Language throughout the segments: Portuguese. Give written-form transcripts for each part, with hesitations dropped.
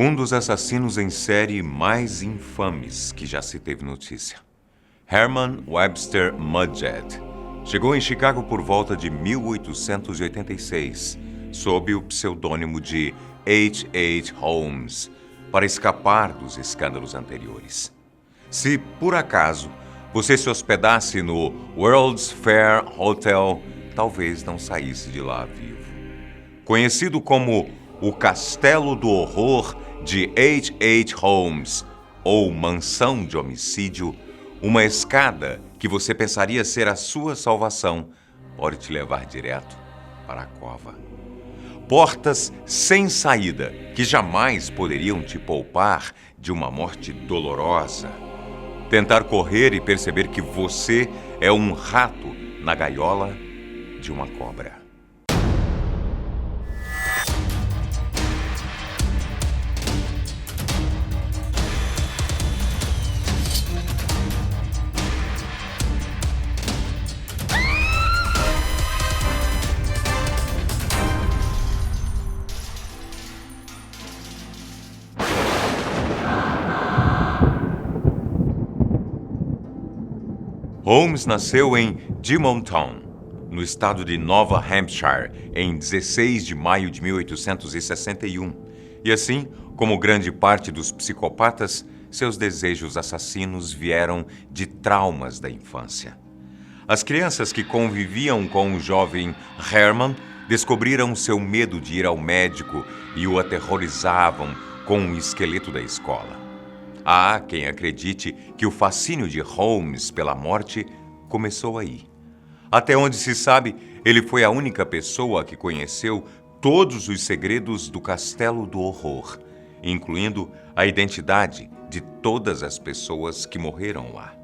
Um dos assassinos em série mais infames que já se teve notícia. Herman Webster Mudgett chegou em Chicago por volta de 1886, sob o pseudônimo de H. Holmes, para escapar dos escândalos anteriores. Se, por acaso, você se hospedasse no World's Fair Hotel, talvez não saísse de lá vivo. Conhecido como o Castelo do Horror de H. Holmes, ou Mansão de Homicídio, uma escada que você pensaria ser a sua salvação pode te levar direto para a cova. Portas sem saída que jamais poderiam te poupar de uma morte dolorosa. Tentar correr e perceber que você é um rato na gaiola de uma cobra. Holmes nasceu em Edmonton, no estado de Nova Hampshire, em 16 de maio de 1861. E assim, como grande parte dos psicopatas, seus desejos assassinos vieram de traumas da infância. As crianças que conviviam com o jovem Herman descobriram seu medo de ir ao médico e o aterrorizavam com o esqueleto da escola. Há quem acredite que o fascínio de Holmes pela morte começou aí. Até onde se sabe, ele foi a única pessoa que conheceu todos os segredos do Castelo do Horror, incluindo a identidade de todas as pessoas que morreram lá.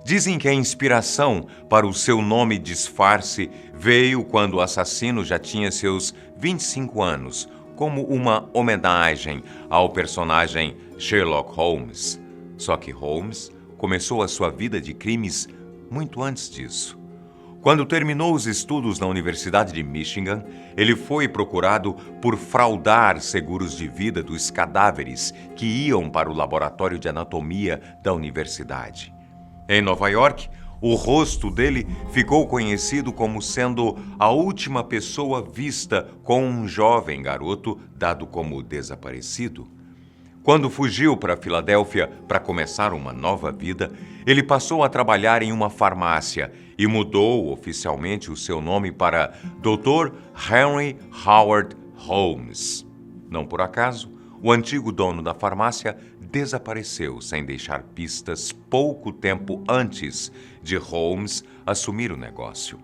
Dizem que a inspiração para o seu nome disfarce veio quando o assassino já tinha seus 25 anos, como uma homenagem ao personagem Sherlock Holmes. Só que Holmes começou a sua vida de crimes muito antes disso. Quando terminou os estudos na Universidade de Michigan, ele foi procurado por fraudar seguros de vida dos cadáveres que iam para o laboratório de anatomia da universidade. Em Nova York, o rosto dele ficou conhecido como sendo a última pessoa vista com um jovem garoto dado como desaparecido. Quando fugiu para Filadélfia para começar uma nova vida, ele passou a trabalhar em uma farmácia e mudou oficialmente o seu nome para Dr. Henry Howard Holmes. Não por acaso, o antigo dono da farmácia desapareceu sem deixar pistas pouco tempo antes de Holmes assumir o negócio.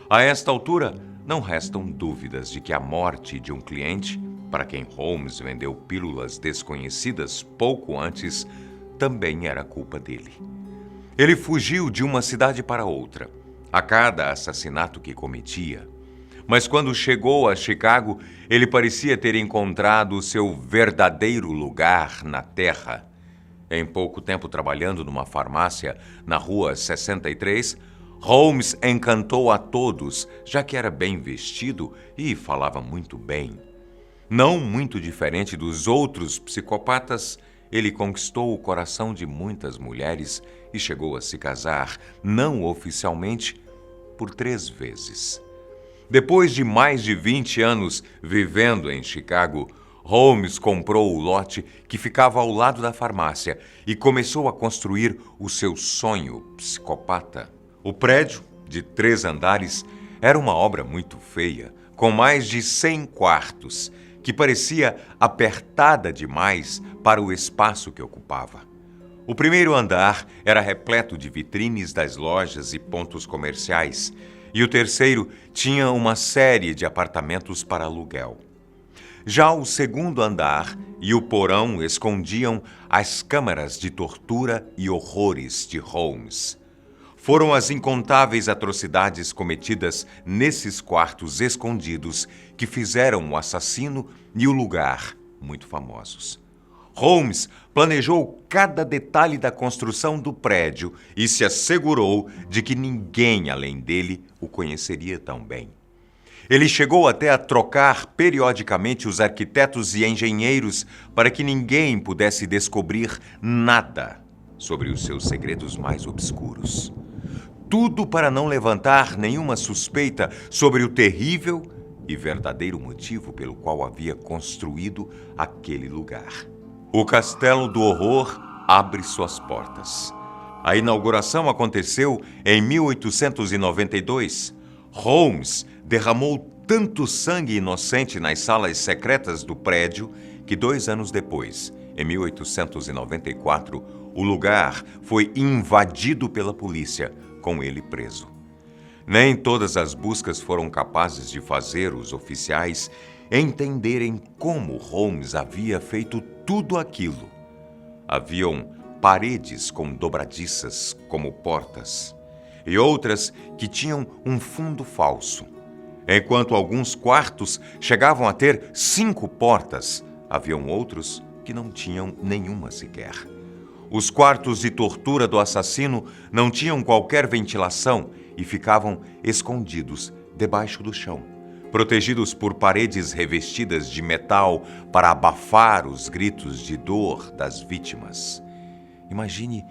A esta altura, não restam dúvidas de que a morte de um cliente, para quem Holmes vendeu pílulas desconhecidas pouco antes, também era culpa dele. Ele fugiu de uma cidade para outra, a cada assassinato que cometia. Mas quando chegou a Chicago, ele parecia ter encontrado seu verdadeiro lugar na Terra. Em pouco tempo trabalhando numa farmácia na Rua 63, Holmes encantou a todos, já que era bem vestido e falava muito bem. Não muito diferente dos outros psicopatas, ele conquistou o coração de muitas mulheres e chegou a se casar, não oficialmente, por 3 vezes. Depois de mais de 20 anos vivendo em Chicago, Holmes comprou o lote que ficava ao lado da farmácia e começou a construir o seu sonho psicopata. O prédio, de 3 andares, era uma obra muito feia, com mais de 100 quartos, que parecia apertada demais para o espaço que ocupava. O primeiro andar era repleto de vitrines das lojas e pontos comerciais, e o terceiro tinha uma série de apartamentos para aluguel. Já o segundo andar e o porão escondiam as câmaras de tortura e horrores de Holmes. Foram as incontáveis atrocidades cometidas nesses quartos escondidos que fizeram o assassino e o lugar muito famosos. Holmes planejou cada detalhe da construção do prédio e se assegurou de que ninguém além dele o conheceria tão bem. Ele chegou até a trocar periodicamente os arquitetos e engenheiros para que ninguém pudesse descobrir nada sobre os seus segredos mais obscuros. Tudo para não levantar nenhuma suspeita sobre o terrível e verdadeiro motivo pelo qual havia construído aquele lugar. O Castelo do Horror abre suas portas. A inauguração aconteceu em 1892. Holmes derramou tanto sangue inocente nas salas secretas do prédio que 2 anos depois, em 1894, o lugar foi invadido pela polícia, com ele preso. Nem todas as buscas foram capazes de fazer os oficiais entenderem como Holmes havia feito tudo aquilo. Haviam paredes com dobradiças como portas, e outras que tinham um fundo falso. Enquanto alguns quartos chegavam a ter 5 portas, haviam outros que não tinham nenhuma sequer. Os quartos de tortura do assassino não tinham qualquer ventilação e ficavam escondidos debaixo do chão, protegidos por paredes revestidas de metal para abafar os gritos de dor das vítimas. Imagine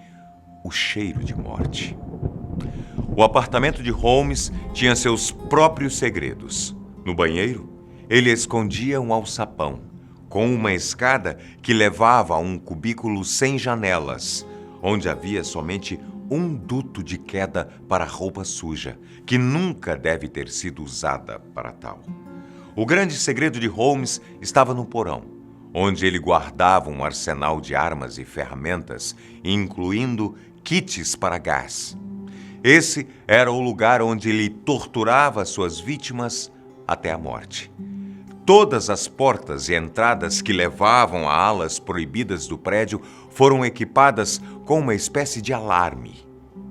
o cheiro de morte. O apartamento de Holmes tinha seus próprios segredos. No banheiro, ele escondia um alçapão, com uma escada que levava a um cubículo sem janelas, onde havia somente um duto de queda para roupa suja, que nunca deve ter sido usada para tal. O grande segredo de Holmes estava no porão, onde ele guardava um arsenal de armas e ferramentas, incluindo kits para gás. Esse era o lugar onde ele torturava suas vítimas até a morte. Todas as portas e entradas que levavam a alas proibidas do prédio foram equipadas com uma espécie de alarme.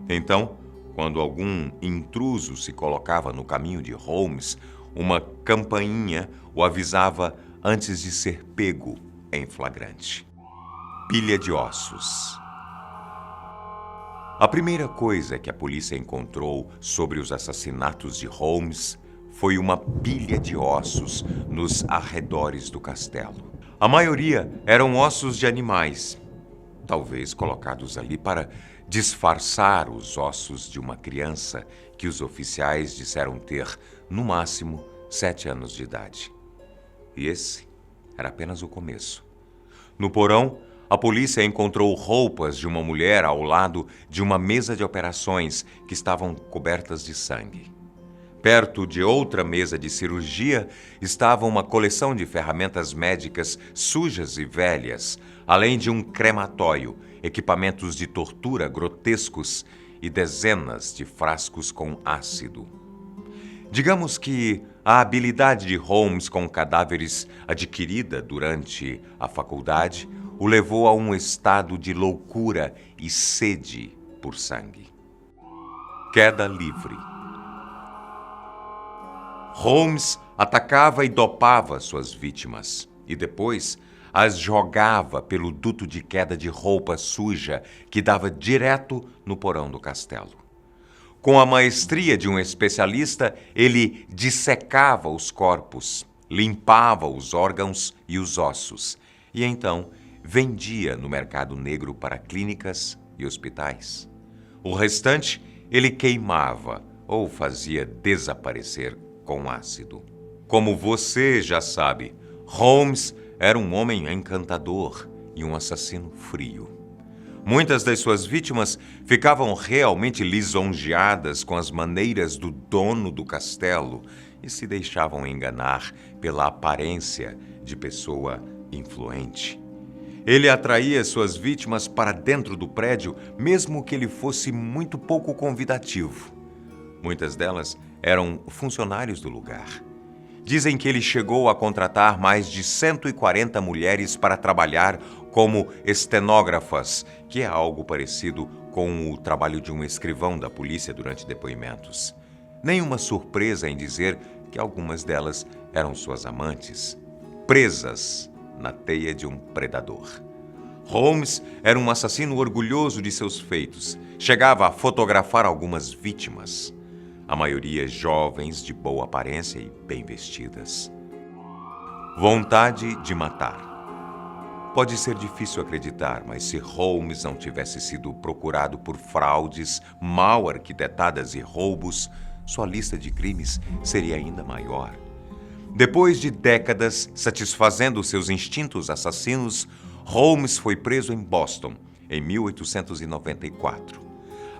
Então, quando algum intruso se colocava no caminho de Holmes, uma campainha o avisava antes de ser pego em flagrante. Pilha de ossos. A primeira coisa que a polícia encontrou sobre os assassinatos de Holmes foi uma pilha de ossos nos arredores do castelo. A maioria eram ossos de animais, talvez colocados ali para disfarçar os ossos de uma criança que os oficiais disseram ter, no máximo, 7 anos de idade. E esse era apenas o começo. No porão, a polícia encontrou roupas de uma mulher ao lado de uma mesa de operações que estavam cobertas de sangue. Perto de outra mesa de cirurgia estava uma coleção de ferramentas médicas sujas e velhas, além de um crematório, equipamentos de tortura grotescos e dezenas de frascos com ácido. Digamos que a habilidade de Holmes com cadáveres adquirida durante a faculdade o levou a um estado de loucura e sede por sangue. Queda livre. Holmes atacava e dopava suas vítimas e depois as jogava pelo duto de queda de roupa suja que dava direto no porão do castelo. Com a maestria de um especialista, ele dissecava os corpos, limpava os órgãos e os ossos e então vendia no mercado negro para clínicas e hospitais. O restante ele queimava ou fazia desaparecer com ácido. Como você já sabe, Holmes era um homem encantador e um assassino frio. Muitas das suas vítimas ficavam realmente lisonjeadas com as maneiras do dono do castelo e se deixavam enganar pela aparência de pessoa influente. Ele atraía suas vítimas para dentro do prédio, mesmo que ele fosse muito pouco convidativo. Muitas delas eram funcionários do lugar. Dizem que ele chegou a contratar mais de 140 mulheres para trabalhar como estenógrafas, que é algo parecido com o trabalho de um escrivão da polícia durante depoimentos. Nenhuma surpresa em dizer que algumas delas eram suas amantes, presas na teia de um predador. Holmes era um assassino orgulhoso de seus feitos. Chegava a fotografar algumas vítimas. a maioria jovens de boa aparência e bem vestidas. Vontade de matar. Pode ser difícil acreditar, mas se Holmes não tivesse sido procurado por fraudes mal arquitetadas e roubos, sua lista de crimes seria ainda maior. Depois de décadas satisfazendo seus instintos assassinos, Holmes foi preso em Boston, em 1894.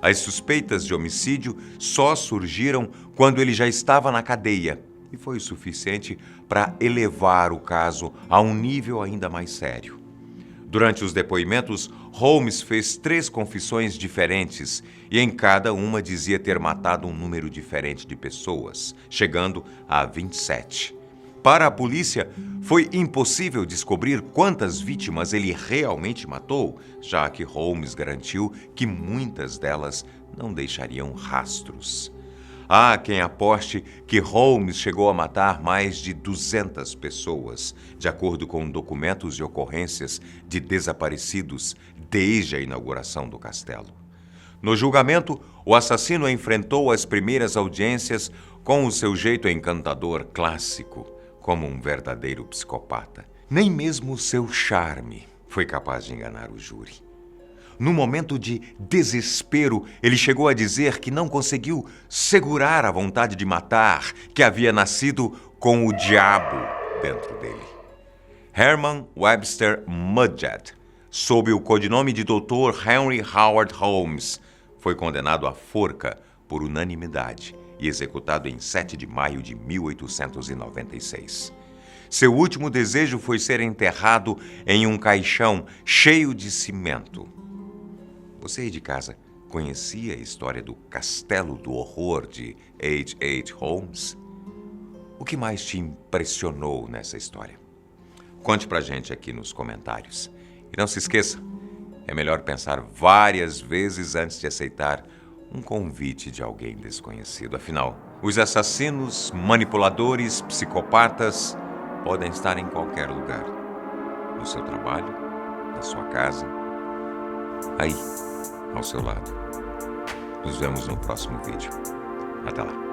As suspeitas de homicídio só surgiram quando ele já estava na cadeia, e foi o suficiente para elevar o caso a um nível ainda mais sério. Durante os depoimentos, Holmes fez 3 confissões diferentes e em cada uma dizia ter matado um número diferente de pessoas, chegando a 27. Para a polícia, foi impossível descobrir quantas vítimas ele realmente matou, já que Holmes garantiu que muitas delas não deixariam rastros. Há quem aposte que Holmes chegou a matar mais de 200 pessoas, de acordo com documentos e ocorrências de desaparecidos desde a inauguração do castelo. No julgamento, o assassino enfrentou as primeiras audiências com o seu jeito encantador clássico, como um verdadeiro psicopata. Nem mesmo o seu charme foi capaz de enganar o júri. No momento de desespero, ele chegou a dizer que não conseguiu segurar a vontade de matar, que havia nascido com o diabo dentro dele. Herman Webster Mudgett, sob o codinome de Dr. Henry Howard Holmes, foi condenado à forca por unanimidade e executado em 7 de maio de 1896. Seu último desejo foi ser enterrado em um caixão cheio de cimento. Você aí de casa conhecia a história do Castelo do Horror de H.H. Holmes? O que mais te impressionou nessa história? Conte pra gente aqui nos comentários. E não se esqueça, é melhor pensar várias vezes antes de aceitar um convite de alguém desconhecido. Afinal, os assassinos, manipuladores, psicopatas podem estar em qualquer lugar. No seu trabalho, na sua casa, aí, ao seu lado. Nos vemos no próximo vídeo. Até lá.